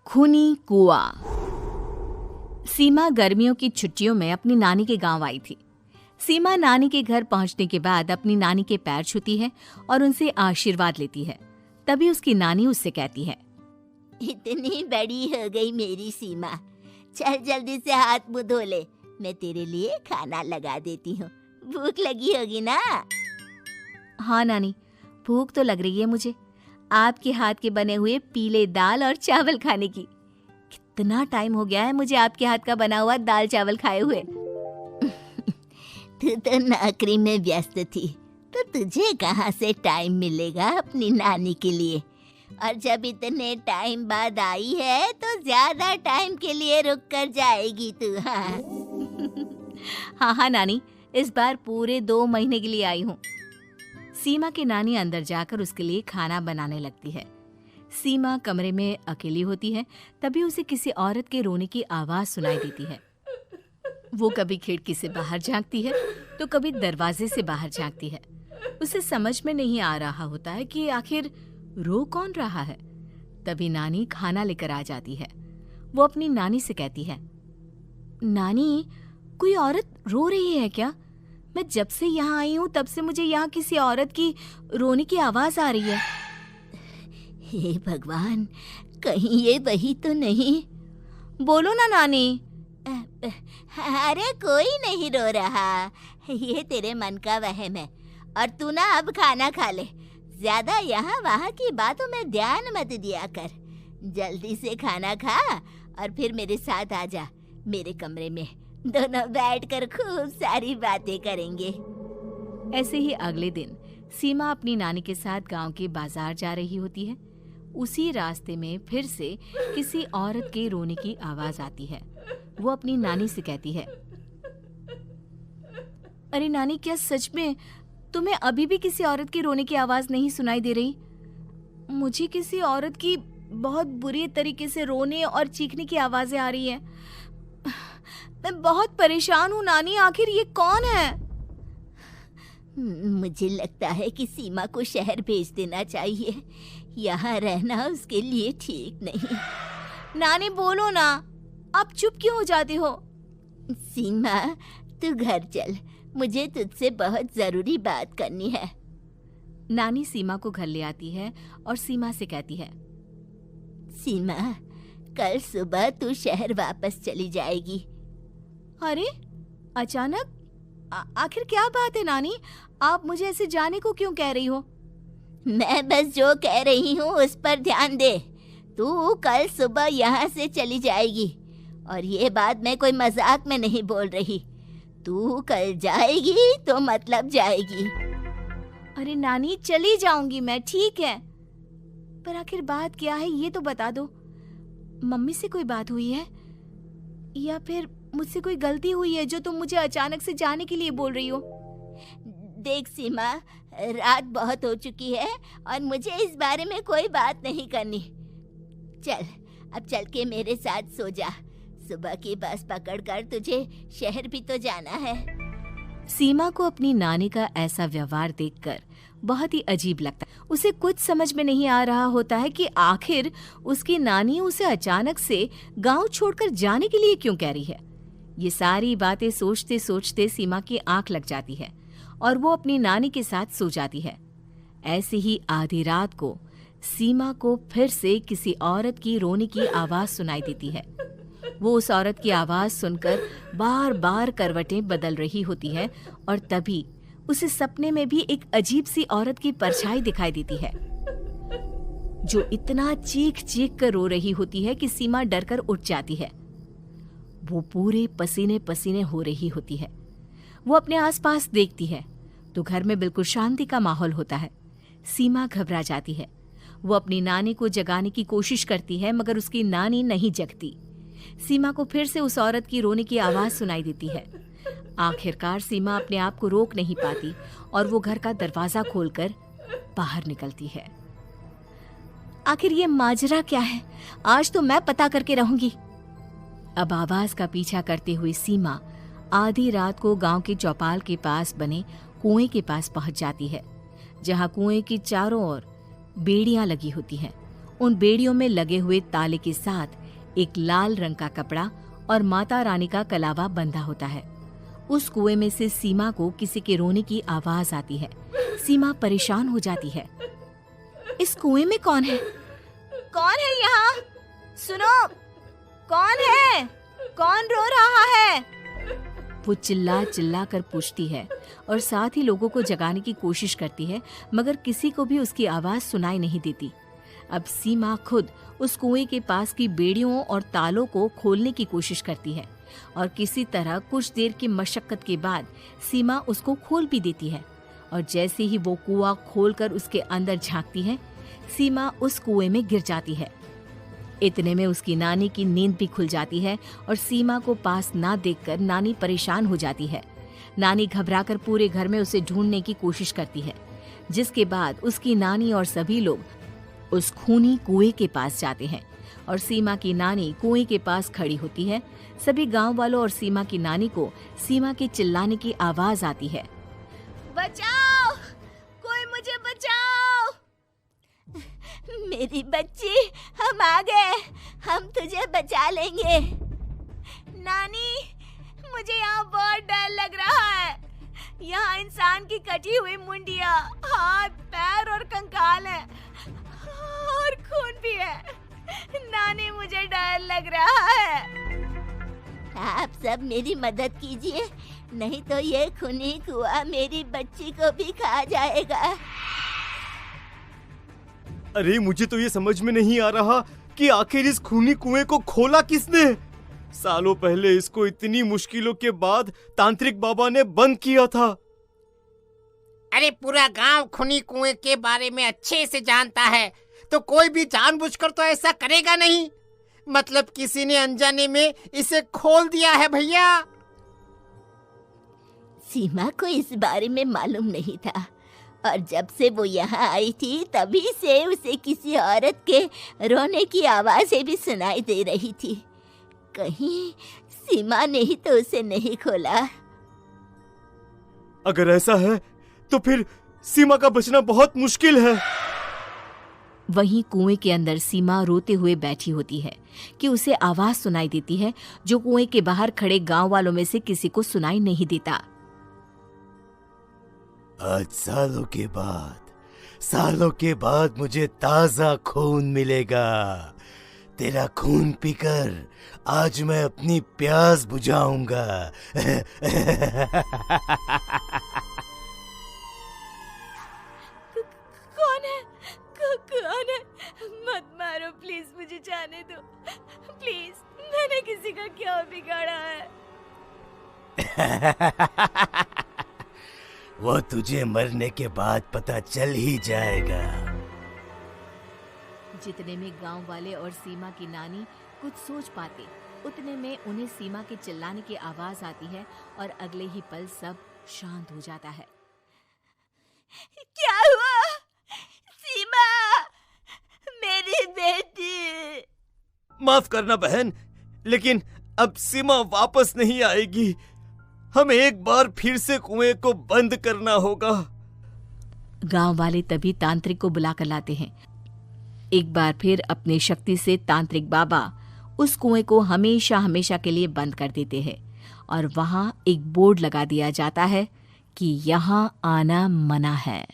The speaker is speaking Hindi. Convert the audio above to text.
खूनी कुआं। सीमा गर्मियों की छुट्टियों में अपनी नानी के गांव आई थी। सीमा नानी के घर पहुंचने के बाद अपनी नानी के पैर छूती है और उनसे आशीर्वाद लेती है। तभी उसकी नानी उससे कहती है, इतनी बड़ी हो गई मेरी सीमा, चल जल्दी से हाथ मुंह धो ले, मैं तेरे लिए खाना लगा देती हूँ। भूख लगी होगी ना? हाँ नानी, भूख तो लग रही है मुझे, आपके हाथ के बने हुए पीले दाल और चावल खाने की। कितना टाइम हो गया है मुझे आपके हाथ का बना हुआ दाल चावल खाए हुए। तू तो नौकरी में व्यस्त थी, तो तुझे कहाँ से टाइम मिलेगा अपनी नानी के लिए? और जब इतने टाइम बाद आई है तो ज्यादा टाइम के लिए रुक कर जाएगी तू। हाँ हाँ नानी, इस बार पूरे 2 महीने के लिए आई हूँ। सीमा की नानी अंदर जाकर उसके लिए खाना बनाने लगती है। सीमा कमरे में अकेली होती है, तभी उसे किसी औरत के रोने की आवाज सुनाई देती है। वो कभी खिड़की से बाहर झांकती है तो कभी दरवाजे से बाहर झांकती है। उसे समझ में नहीं आ रहा होता है कि आखिर रो कौन रहा है। तभी नानी खाना लेकर आ जाती है। वो अपनी नानी से कहती है, नानी, कोई औरत रो रही है क्या? मैं जब से यहाँ आई हूँ तब से मुझे यहाँ किसी औरत की रोने की आवाज आ रही है। हे भगवान, कहीं ये वही तो नहीं? बोलो ना नानी। अरे कोई नहीं रो रहा, ये तेरे मन का वहम है। और तू ना अब खाना खा ले, ज्यादा यहाँ वहाँ की बातों में ध्यान मत दिया कर। जल्दी से खाना खा और फिर मेरे साथ आ जा मेरे कमरे में, दोनों बैठकर खूब सारी बातें करेंगे। ऐसे ही अगले दिन सीमा अपनी नानी के साथ गांव के बाजार जा रही होती है। उसी रास्ते में फिर से किसी औरत के रोने की आवाज आती है। वो अपनी नानी से कहती है, अरे नानी, क्या सच में तुम्हें अभी भी किसी औरत की रोने की आवाज नहीं सुनाई दे रही? मुझे किसी औरत की बहुत बुरी तरीके से रोने और चीखने की आवाजें आ रही हैं। मैं बहुत परेशान हूँ नानी, आखिर ये कौन है? मुझे लगता है कि सीमा को शहर भेज देना चाहिए, यहाँ रहना उसके लिए ठीक नहीं। नानी बोलो ना, आप चुप क्यों हो जाती हो? सीमा, तू घर चल, मुझे तुझसे बहुत जरूरी बात करनी है। नानी सीमा को घर ले आती है और सीमा से कहती है, सीमा, कल सुबह तू शहर वापस चली जाएगी। अरे अचानक? आखिर क्या बात है नानी, आप मुझे ऐसे जाने को क्यों कह रही हो? मैं बस जो कह रही हूँ उस पर ध्यान दे। तू कल सुबह यहाँ से चली जाएगी, और ये बात मैं कोई मजाक में नहीं बोल रही। तू कल जाएगी तो मतलब जाएगी। अरे नानी, चली जाऊंगी मैं, ठीक है, पर आखिर बात क्या है ये तो बता दो। मम्मी से कोई बात हुई है या फिर मुझसे कोई गलती हुई है जो तुम मुझे अचानक से जाने के लिए बोल रही हो? देख सीमा, रात बहुत हो चुकी है और मुझे इस बारे में कोई बात नहीं करनी। चल, अब चल के मेरे साथ सो जा। सुबह की बस पकड़कर तुझे शहर भी तो जाना है। सीमा को अपनी नानी का ऐसा व्यवहार देखकर बहुत ही अजीब लगता है। उसे कुछ समझ में नहीं आ रहा होता है कि आखिर उसकी नानी उसे अचानक से गांव छोड़कर जाने के लिए क्यों कह रही है। ये सारी बातें सोचते सोचते सीमा की आंख लग जाती है और वो अपनी नानी के साथ सो जाती है। ऐसे ही आधी रात को सीमा को फिर से किसी औरत की रोने की आवाज सुनाई देती है। वो उस औरत की आवाज सुनकर बार बार करवटें बदल रही होती है और तभी उसे सपने में भी एक अजीब सी औरत की परछाई दिखाई देती है, जो इतना चीख चीख कर रो रही होती है कि सीमा डरकर उठ जाती है। वो पूरे पसीने पसीने हो रही होती है। वो अपने आसपास देखती है तो घर में बिल्कुल शांति का माहौल होता है। सीमा घबरा जाती है। वो अपनी नानी को जगाने की कोशिश करती है, मगर उसकी नानी नहीं जगती। सीमा को फिर से उस औरत की रोने की आवाज सुनाई देती है। आखिरकार सीमा अपने आप को रोक नहीं पाती और वो घर का दरवाजा खोलकर बाहर निकलती है। आखिर ये माजरा क्या है? आज तो मैं पता करके रहूंगी। अब आवाज का पीछा करते हुए सीमा आधी रात को गांव के चौपाल के पास बने कुएं के पास पहुंच जाती है, जहां कुएं की चारों ओर बेड़ियां लगी होती हैं। उन बेड़ियों में लगे हुए ताले के साथ एक लाल रंग का कपड़ा और माता रानी का कलावा बंधा होता है। उस कुएं में से सीमा को किसी के रोने की आवाज आती है। सीमा परेशान हो जाती है। इस कुएं में कौन है? कौन है यहाँ? सुनो, कौन है? कौन रो रहा है? वो चिल्ला चिल्ला कर पूछती है और साथ ही लोगों को जगाने की कोशिश करती है, मगर किसी को भी उसकी आवाज सुनाई नहीं देती। अब सीमा खुद उस कुएं के पास की बेड़ियों और तालों को खोलने की कोशिश करती है और किसी तरह कुछ देर की मशक्कत के बाद सीमा उसको खोल भी देती है। और जैसे ही वो कुआं खोलकर उसके अंदर झांकती है, सीमा उस कुएं में गिर जाती है। इतने में उसकी नानी की नींद भी खुल जाती है और सीमा को पास ना देखकर नानी परेशान हो जाती है। नानी घबराकर पूरे घर में उसे ढूंढने की कोशिश करती है, जिसके बाद उसकी नानी और सभी लोग उस खूनी कुएं के पास जाते हैं और सीमा की नानी कुएं के पास खड़ी होती है। सभी गांव वालों और सीमा की नानी को सीमा के चिल्लाने की आवाज आती है। बचाओ, कोई मुझे बचाओ। मेरी बच्ची, हम आ गए, हम तुझे बचा लेंगे। नानी, मुझे यहाँ बहुत डर लग रहा है। यहाँ इंसान की कटी हुई मुंडियाँ, हाथ, पैर और कंकाल हैं और खून भी है। नानी, मुझे डर लग रहा है। आप सब मेरी मदद कीजिए, नहीं तो ये खूनी कुआं मेरी बच्ची को भी खा जाएगा। अरे मुझे तो ये समझ में नहीं आ रहा कि आखिर इस खूनी कुएं को खोला किसने। सालों पहले इसको इतनी मुश्किलों के बाद तांत्रिक बाबा ने बंद किया था। अरे पूरा गांव खूनी कुएं के बारे में अच्छे से जानता है, तो कोई भी जानबूझकर तो ऐसा करेगा नहीं। मतलब किसी ने अनजाने में इसे खोल दिया है भैया। सीमा को इस बारे में मालूम नहीं था और जब से वो यहाँ आई थी तभी से उसे किसी औरत के रोने की आवाजें भी सुनाई दे रही थी। कहीं सीमा ने ही तो उसे नहीं खोला। अगर ऐसा है तो फिर सीमा का बचना बहुत मुश्किल है। वहीं कुएं के अंदर सीमा रोते हुए बैठी होती है कि उसे आवाज सुनाई देती है जो कुएं के बाहर खड़े गांव वालों में से किसी को सुनाई नहीं देता। आज सालों के बाद मुझे ताजा खून मिलेगा। तेरा खून पीकर आज मैं अपनी प्यास बुझाऊंगा। कौन है? मत मारो प्लीज, मुझे जाने दो प्लीज। मैंने किसी का क्या बिगाड़ा है? वो तुझे मरने के बाद पता चल ही जाएगा। जितने में गांव वाले और सीमा की नानी कुछ सोच पाते, उतने में उन्हें सीमा के चिल्लाने की आवाज आती है और अगले ही पल सब शांत हो जाता है। क्या हुआ? सीमा, मेरी बेटी। माफ करना बहन, लेकिन अब सीमा वापस नहीं आएगी। हमें एक बार फिर से कुएं को बंद करना होगा। गांव वाले तभी तांत्रिक को बुलाकर लाते हैं। एक बार फिर अपनी शक्ति से तांत्रिक बाबा उस कुएं को हमेशा हमेशा के लिए बंद कर देते हैं और वहां एक बोर्ड लगा दिया जाता है कि यहाँ आना मना है।